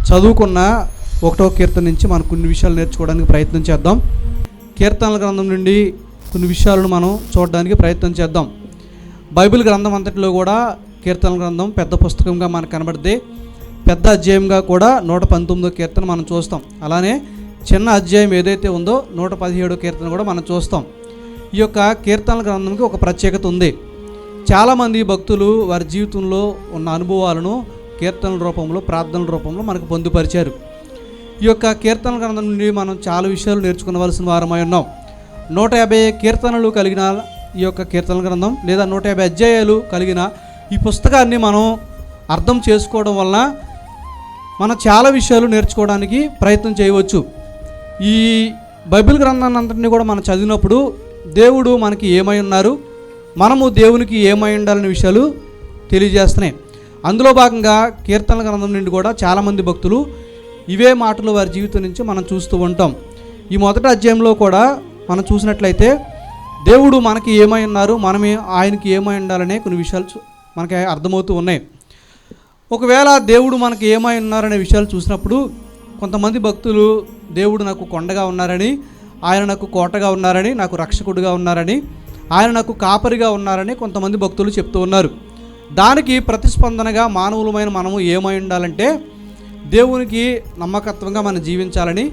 చదువుకున్న 1వ కీర్తన నుంచి మనం కొన్ని విషయాలు నేర్చుకోవడానికి ప్రయత్నం చేద్దాం. కీర్తనల గ్రంథం నుండి కొన్ని విషయాలను మనం చూడడానికి ప్రయత్నం చేద్దాం. బైబిల్ గ్రంథం అంతటిలో కూడా కీర్తనల గ్రంథం పెద్ద పుస్తకంగా మనకు కనబడితే పెద్ద అధ్యాయంగా కూడా 119వ కీర్తన మనం చూస్తాం. అలానే చిన్న అధ్యాయం ఏదైతే ఉందో 117వ కీర్తన కూడా మనం చూస్తాం. ఈ యొక్క కీర్తనల గ్రంథంకి ఒక ప్రత్యేకత ఉంది. చాలామంది భక్తులు వారి జీవితంలో ఉన్న అనుభవాలను కీర్తనల రూపంలో, ప్రార్థనల రూపంలో మనకు పొందుపరిచారు. ఈ యొక్క కీర్తనల గ్రంథం నుండి మనం చాలా విషయాలు నేర్చుకోవలసిన వారమై ఉన్నాం. 150 కీర్తనలు కలిగిన ఈ యొక్క కీర్తనల గ్రంథం లేదా 150 అధ్యాయాలు కలిగిన ఈ పుస్తకాన్ని మనం అర్థం చేసుకోవడం వలన మనం చాలా విషయాలు నేర్చుకోవడానికి ప్రయత్నం చేయవచ్చు. ఈ బైబిల్ గ్రంథాన్ని అంతటినీ కూడా మనం చదివినప్పుడు దేవుడు మనకి ఏమై ఉన్నారు, మనము దేవునికి ఏమై ఉండాలనే విషయాలు తెలియజేస్తున్నాయి. అందులో భాగంగా కీర్తనల గ్రంథం నుండి కూడా చాలామంది భక్తులు ఇవే మాటలు వారి జీవితం నుంచి మనం చూస్తూ ఉంటాం. ఈ మొదటి అధ్యాయంలో కూడా మనం చూసినట్లయితే దేవుడు మనకి ఏమై ఉన్నారు, మనమే ఆయనకి ఏమై ఉండాలనే కొన్ని విషయాలు మనకి అర్థమవుతూ ఉన్నాయి. ఒకవేళ దేవుడు మనకి ఏమై ఉన్నారనే విషయాలు చూసినప్పుడు కొంతమంది భక్తులు దేవుడు నాకు కొండగా ఉన్నారని, ఆయన నాకు కోటగా ఉన్నారని, నాకు రక్షకుడిగా ఉన్నారని, ఆయన నాకు కాపరిగా ఉన్నారని కొంతమంది భక్తులు చెప్తూ ఉన్నారు. దానికి ప్రతిస్పందనగా మానవులమైన మనము ఏమై ఉండాలంటే దేవునికి నమ్మకత్వంగా మనం జీవించాలని,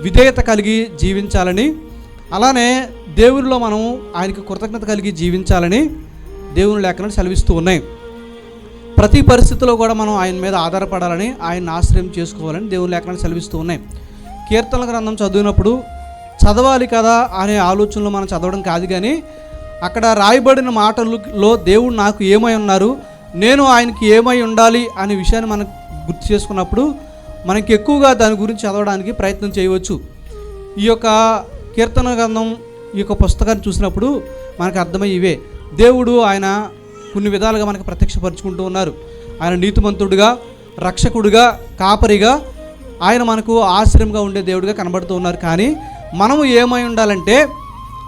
విధేయత కలిగి జీవించాలని, అలానే దేవునిలో మనం ఆయనకి కృతజ్ఞత కలిగి జీవించాలని దేవుని లేఖనాలు సెలవిస్తూ ఉన్నాయి. ప్రతి పరిస్థితిలో కూడా మనం ఆయన మీద ఆధారపడాలని, ఆయన ఆశ్రయం చేసుకోవాలని దేవుని లేఖనాలు సెలవిస్తూ ఉన్నాయి. కీర్తనల గ్రంథం చదివినప్పుడు చదవాలి కదా అనే ఆలోచనలో మనం చదవడం కాదు, కానీ అక్కడ రాయబడిన మాటలలో దేవుడు నాకు ఏమై ఉన్నారు, నేను ఆయనకి ఏమై ఉండాలి అనే విషయాన్ని మనం గుర్తు చేసుకున్నప్పుడు మనకి ఎక్కువగా దాని గురించి చదవడానికి ప్రయత్నం చేయవచ్చు. ఈ యొక్క కీర్తన గ్రంథం ఈ యొక్క పుస్తకాన్ని చూసినప్పుడు మనకు అర్థమయ్యే ఇవే. దేవుడు ఆయన కొన్ని విధాలుగా మనకు ప్రత్యక్షపరుచుకుంటూ ఉన్నారు. ఆయన నీతిమంతుడిగా, రక్షకుడిగా, కాపరిగా, ఆయన మనకు ఆశ్రయంగా ఉండే దేవుడిగా కనబడుతూ ఉన్నారు. కానీ మనము ఏమై ఉండాలంటే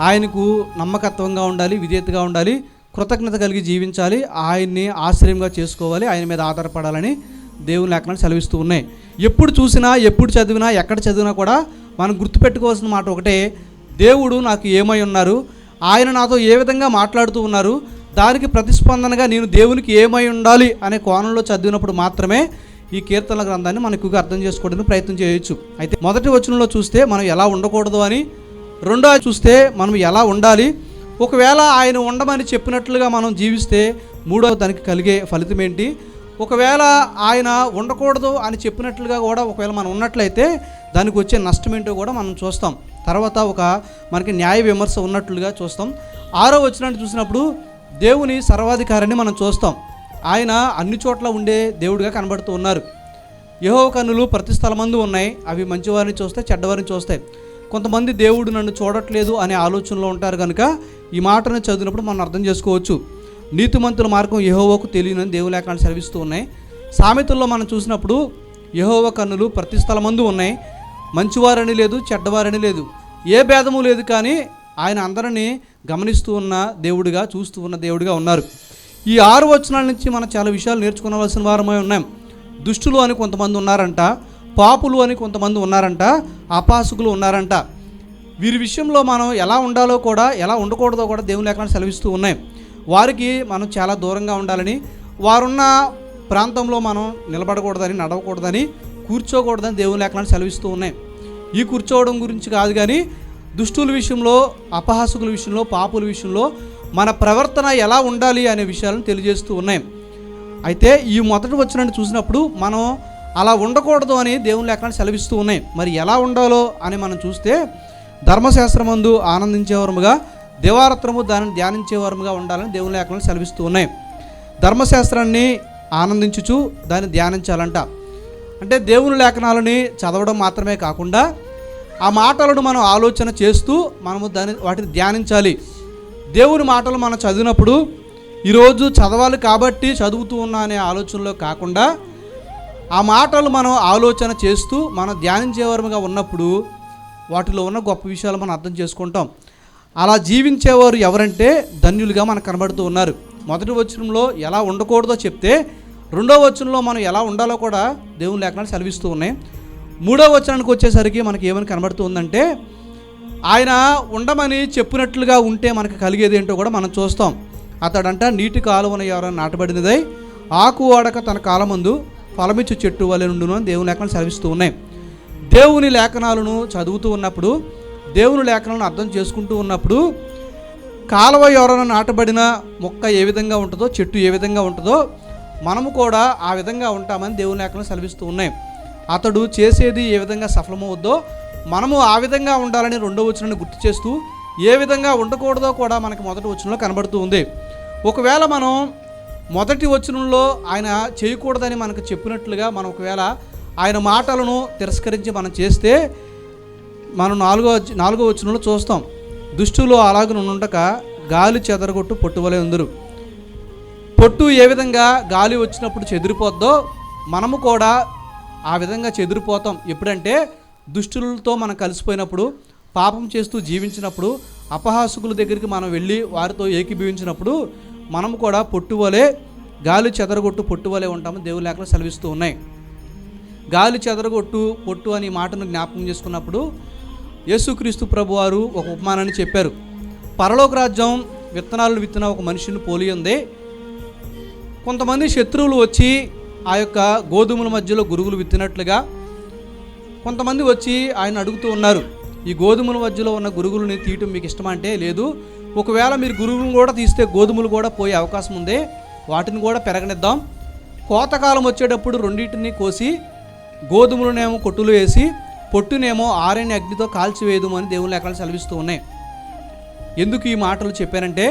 ఆయనకు నమ్మకత్వంగా ఉండాలి, విధేయతగా ఉండాలి, కృతజ్ఞత కలిగి జీవించాలి, ఆయన్ని ఆశ్రయంగా చేసుకోవాలి, ఆయన మీద ఆధారపడాలని దేవుని లేఖనాలు సెలవిస్తూ ఉన్నాయి. ఎప్పుడు చూసినా, ఎప్పుడు చదివినా, ఎక్కడ చదివినా కూడా మనం గుర్తుపెట్టుకోవాల్సిన మాట ఒకటే, దేవుడు నాకు ఏమై ఉన్నారు, ఆయన నాతో ఏ విధంగా మాట్లాడుతూ ఉన్నారు, దానికి ప్రతిస్పందనగా నేను దేవునికి ఏమై ఉండాలి అనే కోణంలో చదివినప్పుడు మాత్రమే ఈ కీర్తనల గ్రంథాన్ని మనం ఎక్కువగా అర్థం చేసుకోవడానికి ప్రయత్నం చేయొచ్చు. అయితే మొదటి వచనంలో చూస్తే మనం ఎలా ఉండకూడదు అని, రెండో చూస్తే మనం ఎలా ఉండాలి, ఒకవేళ ఆయన ఉండమని చెప్పినట్లుగా మనం జీవిస్తే మూడో దానికి కలిగే ఫలితం ఏంటి, ఒకవేళ ఆయన ఉండకూడదు అని చెప్పినట్లుగా కూడా ఒకవేళ మనం ఉన్నట్లయితే దానికి వచ్చే నష్టం ఏంటో కూడా మనం చూస్తాం. తర్వాత మనకి న్యాయ విమర్శ ఉన్నట్లుగా చూస్తాం. 6వ వచనాన్ని చూసినప్పుడు దేవుని సర్వాధికారాన్ని మనం చూస్తాం. ఆయన అన్ని చోట్ల ఉండే దేవుడిగా కనబడుతూ ఉన్నారు. యెహోవా కన్నులు ప్రతి స్థలమందు ఉన్నాయి, అవి మంచివారిని చూస్తాయి, చెడ్డవారిని చూస్తాయి. కొంతమంది దేవుడు నన్ను చూడట్లేదు అనే ఆలోచనలో ఉంటారు కనుక ఈ మాటను చదివినప్పుడు మనం అర్థం చేసుకోవచ్చు. నీతిమంతుల మార్గం యెహోవాకు తెలియనని దేవుని లేఖనాలు సెలవిస్తూ ఉన్నాయి. సామెతల్లో మనం చూసినప్పుడు యెహోవా కన్నులు ప్రతి స్థలమందు ఉన్నాయి, మంచివారని లేదు, చెడ్డవారని లేదు, ఏ భేదము లేదు, కానీ ఆయన అందరినీ గమనిస్తూ ఉన్న దేవుడిగా, చూస్తూ ఉన్న దేవుడిగా ఉన్నారు. ఈ 6 వచనాల నుంచి మనం చాలా విషయాలు నేర్చుకోవాల్సిన వారమై ఉన్నాం. దుష్టులు అని కొంతమంది ఉన్నారంట, పాపులు అని కొంతమంది ఉన్నారంట, అపాసుకులు ఉన్నారంట. వీరి విషయంలో మనం ఎలా ఉండాలో కూడా, ఎలా ఉండకూడదో కూడా దేవుని లేఖనాలు సెలవిస్తూ ఉన్నాయి. వారికి మనం చాలా దూరంగా ఉండాలని, వారున్న ప్రాంతంలో మనం నిలబడకూడదని, నడవకూడదని, కూర్చోకూడదని దేవుని లేఖనాలు సెలవిస్తూ ఉన్నాయి. ఈ కూర్చోవడం గురించి కాదు, కానీ దుష్టుల విషయంలో, అపహాసకుల విషయంలో, పాపుల విషయంలో మన ప్రవర్తన ఎలా ఉండాలి అనే విషయాలను తెలియజేస్తూ ఉన్నాయి. అయితే ఈ మొదటి వచనాన్ని చూసినప్పుడు మనం అలా ఉండకూడదు అని దేవుని లేఖనాలు సెలవిస్తూ ఉన్నాయి. మరి ఎలా ఉండాలో అని మనం చూస్తే ధర్మశాస్త్రమందు ఆనందించేవారముగా, దేవారాత్రము దానిని ధ్యానించేవారముగా ఉండాలని దేవుని లేఖనాలు సెలవిస్తూ ఉన్నాయి. ధర్మశాస్త్రాన్ని ఆనందించుచు దాన్ని ధ్యానించాలంట. అంటే దేవుని లేఖనాలని చదవడం మాత్రమే కాకుండా ఆ మాటలను మనం ఆలోచన చేస్తూ మనము వాటిని ధ్యానించాలి. దేవుని మాటలు మనం చదివినప్పుడు ఈరోజు చదవాలి కాబట్టి చదువుతూ ఉన్నా అనే ఆలోచనలో కాకుండా ఆ మాటలు మనం ఆలోచన చేస్తూ మనం ధ్యానించేవారుగా ఉన్నప్పుడు వాటిలో ఉన్న గొప్ప విషయాలు మనం అర్థం చేసుకుంటాం. అలా జీవించేవారు ఎవరంటే ధన్యులుగా మనకు కనబడుతూ ఉన్నారు. మొదటి వచనంలో ఎలా ఉండకూడదో చెప్తే రెండవ వచనంలో మనం ఎలా ఉండాలో కూడా దేవుని లేఖనాలు సెలవిస్తూ ఉన్నాయి. మూడవ వచనానికి వచ్చేసరికి మనకి ఏమని కనబడుతుందంటే, ఆయన ఉండమని చెప్పినట్లుగా ఉంటే మనకు కలిగేది ఏంటో కూడా మనం చూస్తాం. అతడంట నీటి కాలువన ఎవరైనా నాటబడినదై ఆకు వాడక తన కాలమందు ఫలమిచ్చు చెట్టు వలె నుండును అని దేవుని లేఖనాలు సెలవిస్తూ ఉన్నాయి. దేవుని లేఖనాలను చదువుతూ ఉన్నప్పుడు, దేవుని లేఖనాలను అర్థం చేసుకుంటూ ఉన్నప్పుడు, కాలువ ఎవరైనా నాటబడిన మొక్క ఏ విధంగా ఉంటుందో, చెట్టు ఏ విధంగా ఉంటుందో మనము కూడా ఆ విధంగా ఉంటామని దేవుని లేఖనాలు సెలవిస్తూ ఉన్నాయి. అతడు చేసేది ఏ విధంగా సఫలమవుద్దో మనము ఆ విధంగా ఉండాలని రెండవ వచనాన్ని గుర్తు చేస్తూ, ఏ విధంగా ఉండకూడదో కూడా మనకి మొదటి వచనంలో కనబడుతూ ఉంది. ఒకవేళ మనం మొదటి వచనంలో ఆయన చేయకూడదని మనకు చెప్పినట్లుగా మనం ఒకవేళ ఆయన మాటలను తిరస్కరించి మనం చేస్తే, మనం నాలుగో వచనంలో చూస్తాం, దుష్టులు అలాగ ఉండక గాలి చెదరగొట్టు పొట్టువలే ఉందరు. పొట్టు ఏ విధంగా గాలి వచ్చినప్పుడు చెదిరిపోద్దో మనము కూడా ఆ విధంగా చెదిరిపోతాం. ఎప్పుడంటే దుష్టులతో మనం కలిసిపోయినప్పుడు, పాపం చేస్తూ జీవించినప్పుడు, అపహాసకుల దగ్గరికి మనం వెళ్ళి వారితో ఏకీభవించినప్పుడు మనము కూడా పొట్టువలే, గాలి చెదరగొట్టు పొట్టువలే ఉంటాము దేవుని లేఖలు సెలవిస్తూ ఉన్నాయి. గాలి చెదరగొట్టు పొట్టు అని మాటను జ్ఞాపకం చేసుకున్నప్పుడు యేసుక్రీస్తు ప్రభువారు ఒక ఉపమానాన్ని చెప్పారు. పరలోక రాజ్యం విత్తనాలను విత్తిన ఒక మనిషిని పోలి ఉంది. కొంతమంది శత్రువులు వచ్చి ఆ యొక్క గోధుమల మధ్యలో గురుగులు విత్తినట్లుగా కొంతమంది వచ్చి ఆయన అడుగుతూ ఉన్నారు, ఈ గోధుమల మధ్యలో ఉన్న గురుగులని తీయటం మీకు ఇష్టమా అంటే, లేదు, ఒకవేళ మీరు గురుగులను కూడా తీస్తే గోధుమలు కూడా పోయే అవకాశం ఉంది, వాటిని కూడా పెరగనిద్దాం. కోతకాలం వచ్చేటప్పుడు రెండింటిని కోసి గోధుమలనేమో కొట్టులో వేసి పొట్టునేమో ఆరని అగ్నితో కాల్చివేయదు అని దేవుని లేఖనాలు సెలవిస్తూ ఉన్నాయి. ఎందుకు ఈ మాటలు చెప్పానంటే,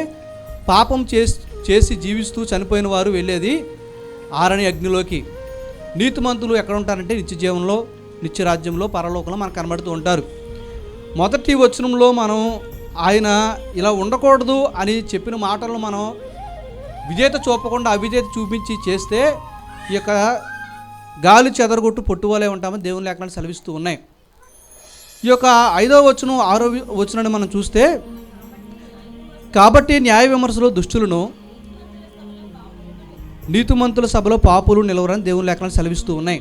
పాపం చేసి జీవిస్తూ చనిపోయిన వారు వెళ్ళేది ఆరని అగ్నిలోకి. నీతిమంతులు ఎక్కడ ఉంటారంటే నిత్య జీవంలో, నిత్య రాజ్యంలో, పరలోకంలో మనకు కనబడుతూ ఉంటారు. మొదటి వచనంలో మనం ఆయన ఇలా ఉండకూడదు అని చెప్పిన మాటలను మనం విధేయత చూపకుండా అవిధేయత చూపించి చేస్తే ఈ యొక్క గాలి చెదరగొట్టు పొట్టువలే ఉంటామని దేవుని లేఖనాలు సెలవిస్తూ ఉన్నాయి. ఈ యొక్క 5వ వచనం 6వ వచనాన్ని మనం చూస్తే, కాబట్టి న్యాయ విమర్శలో దుష్టులను, నీతిమంతుల సభలో పాపులు నిలవరని దేవుని లేఖనాలు సెలవిస్తూ ఉన్నాయి.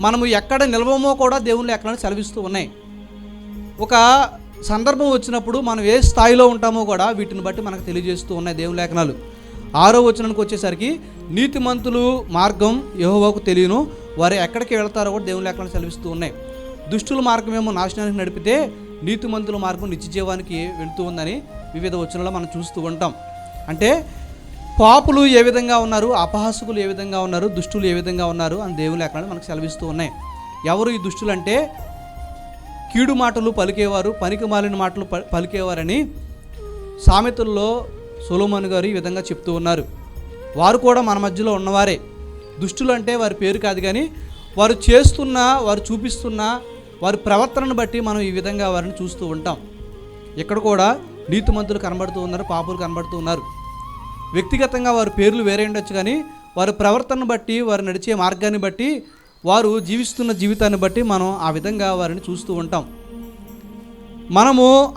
మనము ఎక్కడ నిలవమో కూడా దేవుని లేఖనాలు సెలవిస్తూ ఉన్నాయి. ఒక సందర్భం వచ్చినప్పుడు మనం ఏ స్థాయిలో ఉంటామో కూడా వీటిని బట్టి మనకు తెలియజేస్తూ ఉన్నాయి దేవుని లేఖనాలు. 6వ వచనానికి వచ్చేసరికి, నీతిమంతులు మార్గం యెహోవాకు తెలియను, వారు ఎక్కడికి వెళతారో కూడా దేవుని లేఖనాలు సెలవిస్తూ ఉన్నాయి. దుష్టుల మార్గం ఏమో నాశనానికి నడిపితే నీతిమంతుల మార్గం నిత్య జీవానికి వెళుతూ ఉందని వివిధ వచనాల్లో మనం చూస్తూ ఉంటాం. అంటే పాపులు ఏ విధంగా ఉన్నారు, అపహాసకులు ఏ విధంగా ఉన్నారు, దుష్టులు ఏ విధంగా ఉన్నారు అని దేవుని లేఖనాలు మనకు సెలవిస్తూ ఉన్నాయి. ఎవరు ఈ దుష్టులు అంటే, కీడు మాటలు పలికేవారు, పనికి మాలిన మాటలు పలికేవారని సామెతల్లో సొలొమోను గారు ఈ విధంగా చెప్తూ ఉన్నారు. వారు కూడా మన మధ్యలో ఉన్నవారే. దుష్టులు అంటే వారి పేరు కాదు, కానీ వారు చేస్తున్న, వారు చూపిస్తున్న వారి ప్రవర్తనను బట్టి మనం ఈ విధంగా వారిని చూస్తూ ఉంటాం. ఇక్కడ కూడా నీతిమంతులు కనబడుతూ ఉన్నారు, పాపులు కనబడుతూ ఉన్నారు. వ్యక్తిగతంగా వారి పేర్లు వేరే ఉండొచ్చు, కానీ వారి ప్రవర్తనను బట్టి, వారు నడిచే మార్గాన్ని బట్టి, వారు జీవిస్తున్న జీవితాన్ని బట్టి మనం ఆ విధంగా వారిని చూస్తూ ఉంటాం.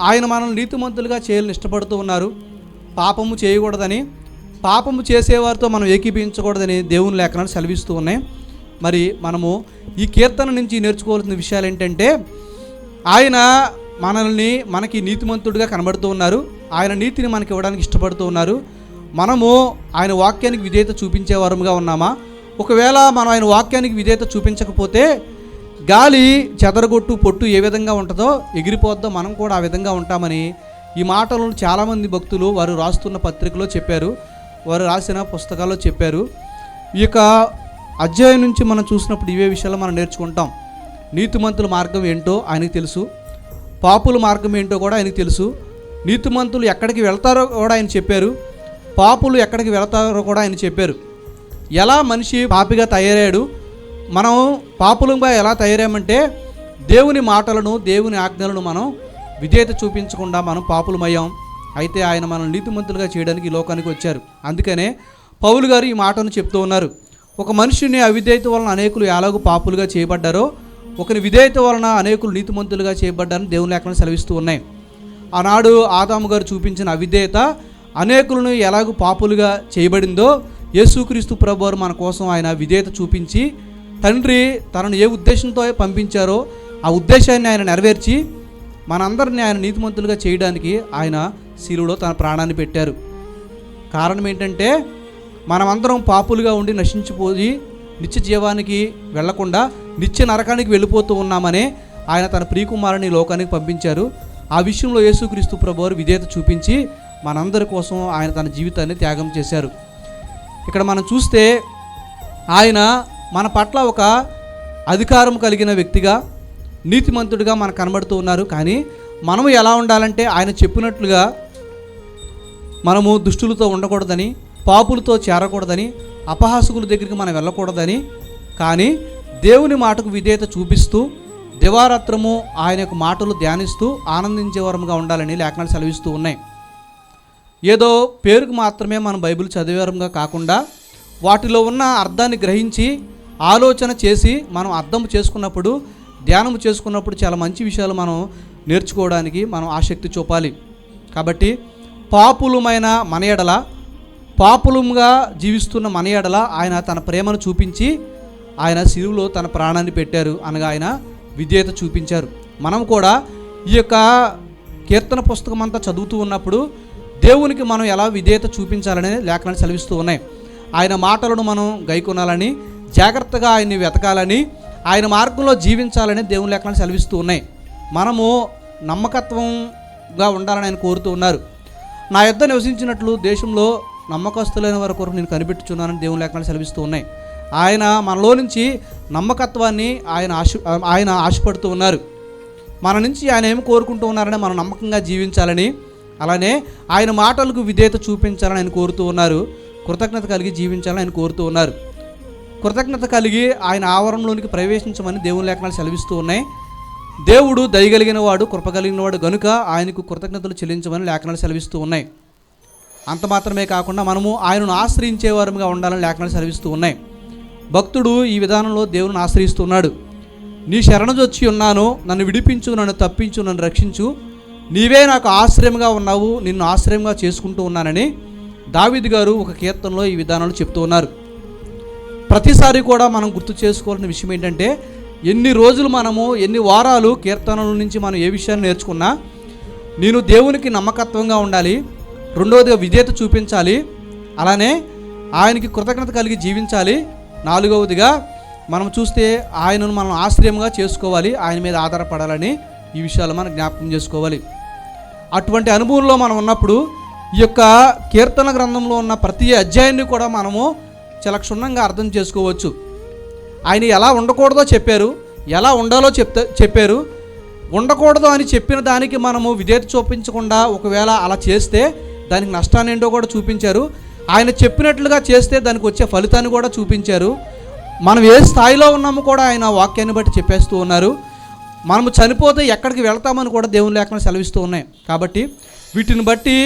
ఆయన మనల్ని నీతిమంతులుగా చేయాలని ఇష్టపడుతూ ఉన్నారు. పాపము చేయకూడదని, పాపము చేసేవారితో మనం ఏకీభవించకూడదని దేవుని లేఖనాలు సెలవిస్తూ ఉన్నాయి. మరి మనము ఈ కీర్తన నుంచి నేర్చుకోవాల్సిన విషయాలు ఏంటంటే, ఆయన మనకి నీతిమంతుడిగా కనబడుతూ ఉన్నారు. ఆయన నీతిని మనకి ఇవ్వడానికి ఇష్టపడుతూ ఉన్నారు. మనము ఆయన వాక్యానికి విధేయత చూపించే వారముగా ఉన్నామా? ఒకవేళ మనం ఆయన వాక్యానికి విధేయత చూపించకపోతే గాలి చెదరగొట్టు పొట్టు ఏ విధంగా ఉంటుందో, ఎగిరిపోద్దో, మనం కూడా ఆ విధంగా ఉంటామని ఈ మాటలను చాలామంది భక్తులు వారు రాస్తున్న పత్రికలో చెప్పారు, వారు రాసిన పుస్తకాల్లో చెప్పారు. ఈ యొక్క అధ్యాయం నుంచి మనం చూసినప్పుడు ఇవే విషయాలు మనం నేర్చుకుంటాం. నీతిమంతుల మార్గం ఏంటో ఆయనకు తెలుసు, పాపుల మార్గం ఏంటో కూడా ఆయనకు తెలుసు. నీతిమంతులు ఎక్కడికి వెళ్తారో కూడా ఆయన చెప్పారు, పాపులు ఎక్కడికి వెళ్తారో కూడా ఆయన చెప్పారు. ఎలా మనిషి పాపిగా తయారయ్యాడు, మనం పాపులంగా ఎలా తయారామంటే దేవుని మాటలను, దేవుని ఆజ్ఞలను మనం విధేయత చూపించకుండా మనం పాపులమయ్యాం. అయితే ఆయన మనం నీతిమంతులుగా చేయడానికి ఈ లోకానికి వచ్చారు. అందుకనే పౌలు గారు ఈ మాటను చెప్తూ ఉన్నారు, ఒక మనిషిని అవిధేయత వలన అనేకులు ఎలాగూ పాపులుగా చేయబడ్డారో, ఒకరి విధేయత వలన అనేకులు నీతిమంతులుగా చేయబడ్డారని దేవుని లేఖనాలు సెలవిస్తూ ఉన్నాయి. ఆనాడు ఆదాము గారు చూపించిన అవిధేయత అనేకులను ఎలాగూ పాపులుగా చేయబడిందో, యేసుక్రీస్తు ప్రభువారు మన కోసం ఆయన విధేయత చూపించి తండ్రి తనను ఏ ఉద్దేశంతో పంపించారో ఆ ఉద్దేశాన్ని ఆయన నెరవేర్చి మనందరినీ ఆయన నీతిమంతులుగా చేయడానికి ఆయన శిలువలో తన ప్రాణాన్ని పెట్టారు. కారణం ఏంటంటే మనమందరం పాపులుగా ఉండి నశించిపోయి నిత్య జీవానికి వెళ్లకుండా నిత్య నరకానికి వెళ్ళిపోతూ ఉన్నామనే ఆయన తన ప్రియకుమారుని లోకానికి పంపించారు. ఆ విషయంలో యేసుక్రీస్తు ప్రభువారు విధేయత చూపించి మనందరి కోసం ఆయన తన జీవితాన్ని త్యాగం చేశారు. ఇక్కడ మనం చూస్తే ఆయన మన పట్ల ఒక అధికారం కలిగిన వ్యక్తిగా నీతిమంతుడిగా మనకు కనబడుతూ ఉన్నారు. కానీ మనము ఎలా ఉండాలంటే ఆయన చెప్పినట్లుగా మనము దుష్టులతో ఉండకూడదని, పాపులతో చేరకూడదని, అపహాసకుల దగ్గరికి మనం వెళ్ళకూడదని, కానీ దేవుని మాటకు విధేయత చూపిస్తూ దివారాత్రము ఆయన యొక్క మాటలు ధ్యానిస్తూ ఆనందించేవారముగా ఉండాలని లేఖనాలు సెలవిస్తూ ఉన్నాయి. ఏదో పేరుకు మాత్రమే మనం బైబిల్ చదివేవారంగా కాకుండా వాటిలో ఉన్న అర్థాన్ని గ్రహించి ఆలోచన చేసి మనం అర్థం చేసుకున్నప్పుడు, ధ్యానం చేసుకున్నప్పుడు చాలా మంచి విషయాలు మనం నేర్చుకోవడానికి మనం ఆసక్తి చూపాలి. కాబట్టి పాపులమైన మన ఎడల, పాపులంగా జీవిస్తున్న మన ఎడల ఆయన తన ప్రేమను చూపించి ఆయన శిలువలో తన ప్రాణాన్ని పెట్టారు, అనగా ఆయన విధేయత చూపించారు. మనం కూడా ఈ యొక్క కీర్తన పుస్తకం అంతా చదువుతూ ఉన్నప్పుడు దేవునికి మనం ఎలా విధేయత చూపించాలని లేఖనాలు సెలవిస్తూ ఉన్నాయి. ఆయన మాటలను మనం గైకొనాలని, జాగ్రత్తగా ఆయన్ని వెతకాలని, ఆయన మార్గంలో జీవించాలని దేవుని లేఖనాలు సెలవిస్తూ ఉన్నాయి. మనము నమ్మకత్వంగా ఉండాలని ఆయన కోరుతూ ఉన్నారు. నా యొద్ద నివసించినట్లు దేశంలో నమ్మకస్తులైన వారి కొరకు నేను కనిపెట్టుచున్నానని దేవుని లేఖనాలు సెలవిస్తూ ఉన్నాయి. ఆయన మనలో నుంచి నమ్మకత్వాన్ని ఆయన ఆశపడుతూ ఉన్నారు. మన నుంచి ఆయన ఏమి కోరుకుంటూ ఉన్నారని మనం నమ్మకంగా జీవించాలని, అలానే ఆయన మాటలకు విధేయత చూపించాలని ఆయన కోరుతూ ఉన్నారు. కృతజ్ఞత కలిగి జీవించాలని ఆయన కోరుతూ ఉన్నారు. కృతజ్ఞత కలిగి ఆయన ఆవరణలోనికి ప్రవేశించమని దేవుని లేఖనాలు సెలవిస్తూ ఉన్నాయి. దేవుడు దయగలిగిన వాడు, కృప కలిగిన వాడు గనుక ఆయనకు కృతజ్ఞతలు చెల్లించమని లేఖనాలు సెలవిస్తూ ఉన్నాయి. అంత మాత్రమే కాకుండా మనము ఆయనను ఆశ్రయించేవారుగా ఉండాలని లేఖనాలు సెలవిస్తూ ఉన్నాయి. భక్తుడు ఈ విధానంలో దేవుని ఆశ్రయిస్తున్నాడు. నీ శరణుజొచ్చి ఉన్నాను, నన్ను విడిపించు, నన్ను తప్పించు, నన్ను రక్షించు, నీవే నాకు ఆశ్రయంగా ఉన్నావు, నిన్ను ఆశ్రయంగా చేసుకుంటూ ఉన్నానని దావీదు గారు ఒక కీర్తనలో ఈ విధానాలు చెప్తూ ఉన్నారు. ప్రతిసారి కూడా మనం గుర్తు చేసుకోవాల్సిన విషయం ఏంటంటే, ఎన్ని రోజులు మనము, ఎన్ని వారాలు కీర్తనల నుంచి మనం ఏ విషయాన్ని నేర్చుకున్నా, నేను దేవునికి నమ్మకత్వంగా ఉండాలి, రెండవదిగా విధేయత చూపించాలి, అలానే ఆయనకి కృతజ్ఞత కలిగి జీవించాలి, నాలుగవదిగా మనం చూస్తే ఆయనను మనం ఆశ్రయంగా చేసుకోవాలి, ఆయన మీద ఆధారపడాలని ఈ విషయాలు మనం జ్ఞాపకం చేసుకోవాలి. అటువంటి అనుభవంలో మనం ఉన్నప్పుడు ఈ యొక్క కీర్తన గ్రంథంలో ఉన్న ప్రతి అధ్యాయాన్ని కూడా మనము చాలా క్షుణ్ణంగా అర్థం చేసుకోవచ్చు. ఆయన ఎలా ఉండకూడదో చెప్పారు, ఎలా ఉండాలో చెప్పారు. ఉండకూడదు అని చెప్పిన దానికి మనము విధేయత చూపించకుండా ఒకవేళ అలా చేస్తే దానికి నష్టాన్ని ఏంటో కూడా చూపించారు. ఆయన చెప్పినట్లుగా చేస్తే దానికి వచ్చే ఫలితాన్ని కూడా చూపించారు. మనం ఏ స్థాయిలో ఉన్నామో కూడా ఆయన వాక్యాన్ని బట్టి చెప్పేస్తూ ఉన్నారు. మనము చనిపోతే ఎక్కడికి వెళ్తామని కూడా దేవుని లేఖనాలు సెలవిస్తూ ఉన్నాయి. కాబట్టి వీటిని బట్టి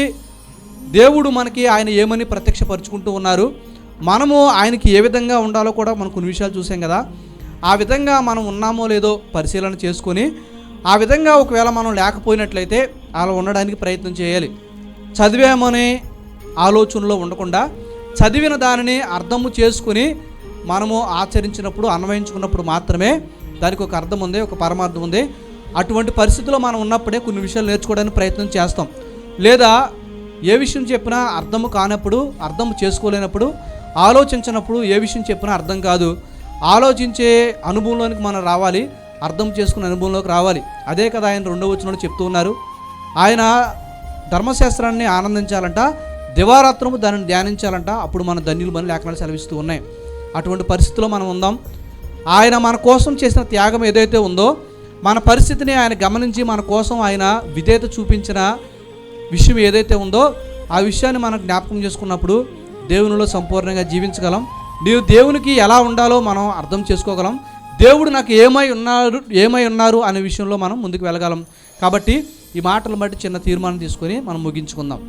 దేవుడు మనకి ఆయన ఏమని ప్రత్యక్షపరుచుకుంటూ ఉన్నారు, మనము ఆయనకి ఏ విధంగా ఉండాలో కూడా మనం కొన్ని విషయాలు చూసాం కదా. ఆ విధంగా మనం ఉన్నామో లేదో పరిశీలన చేసుకొని, ఆ విధంగా ఒకవేళ మనం లేకపోయినట్లయితే అలా ఉండడానికి ప్రయత్నం చేయాలి. చదివామనే ఆలోచనలో ఉండకుండా చదివిన దానిని అర్థము చేసుకుని మనము ఆచరించినప్పుడు, అన్వయించుకున్నప్పుడు మాత్రమే దానికి ఒక అర్థం ఉంది, ఒక పరమార్థం ఉంది. అటువంటి పరిస్థితిలో మనం ఉన్నప్పుడే కొన్ని విషయాలు నేర్చుకోవడానికి ప్రయత్నం చేస్తాం. లేదా ఏ విషయం చెప్పినా అర్థము కానప్పుడు, అర్థం చేసుకోలేనప్పుడు, ఆలోచించినప్పుడు ఏ విషయం చెప్పినా అర్థం కాదు. ఆలోచించే అనుభవంలోనికి మనం రావాలి, అర్థం చేసుకునే అనుభవంలోకి రావాలి. అదే కదా ఆయన 2వ వచనంలో చెప్తూ ఉన్నారు. ఆయన ధర్మశాస్త్రాన్ని ఆనందించాలంట, దివారాత్రము దానిని ధ్యానించాలంట, అప్పుడు మన ధన్యులు మన లేఖనాలు సెలవిస్తూ ఉన్నాయి. అటువంటి పరిస్థితిలో మనం ఉందాం. ఆయన మన కోసం చేసిన త్యాగం ఏదైతే ఉందో, మన పరిస్థితిని ఆయన గమనించి మన కోసం ఆయన విధేయత చూపించిన విషయం ఏదైతే ఉందో ఆ విషయాన్ని మనం జ్ఞాపకం చేసుకున్నప్పుడు దేవునిలో సంపూర్ణంగా జీవించగలం. నీవు దేవునికి ఎలా ఉండాలో మనం అర్థం చేసుకోగలం. దేవుడు నాకు ఏమై ఉన్నారు అనే విషయంలో మనం ముందుకు వెళ్ళగలం. కాబట్టి ఈ మాటలు బట్టి చిన్న తీర్మానం తీసుకొని మనం ముగించుకుందాం.